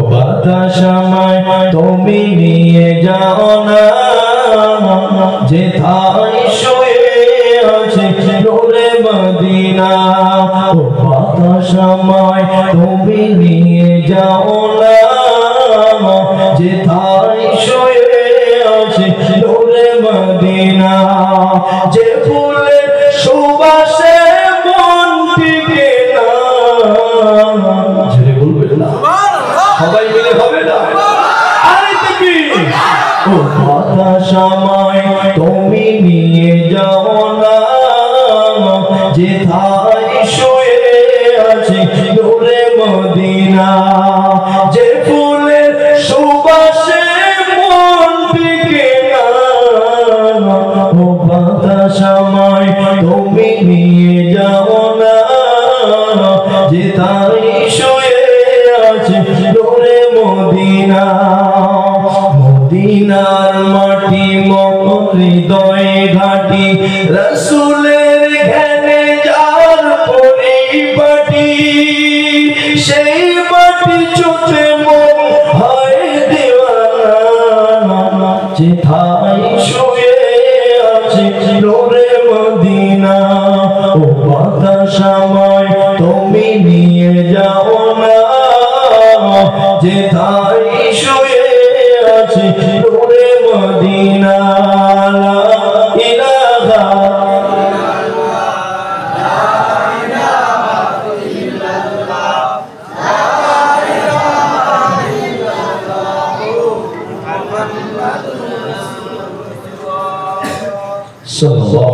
বাতাসময় তুমি নিয়ে যাও না যেথায় শুয়ে আছে নূরে মদিনা ও বাতাসময় তুমি নিয়ে যাও না যেথায় শুয়ে আছে নূরে মদিনা যে ফুলের সুবাসে মন টিকে না ছেড়ে বলবেন না সবাই মিলে হবে না আরে তুমি ও বাতাসময় তুমি নিয়ে যাও না যেথায় শুয়ে আছে নূরে মদিনা যে ফুলের সুবাসে মন টিকে না ও বাতাসময় তুমি নিয়ে যাও না যেথায় শুয়ে আছে নূরে মদিনা মদিনার মাটি মন হৃদয় ঘাটি রাসূলের জ্ঞানে যার পরিপাটি সেই মাটি চোখে মন হয় দিওয়ানা যেথায় শুয়ে আছে নূরে মদিনা ও বাতাসময় তুমি নিয়ে যাও না যেথায় শুয়ে আছে নূরে মদিনা লা ইলাহা সাল্লাল্লাহু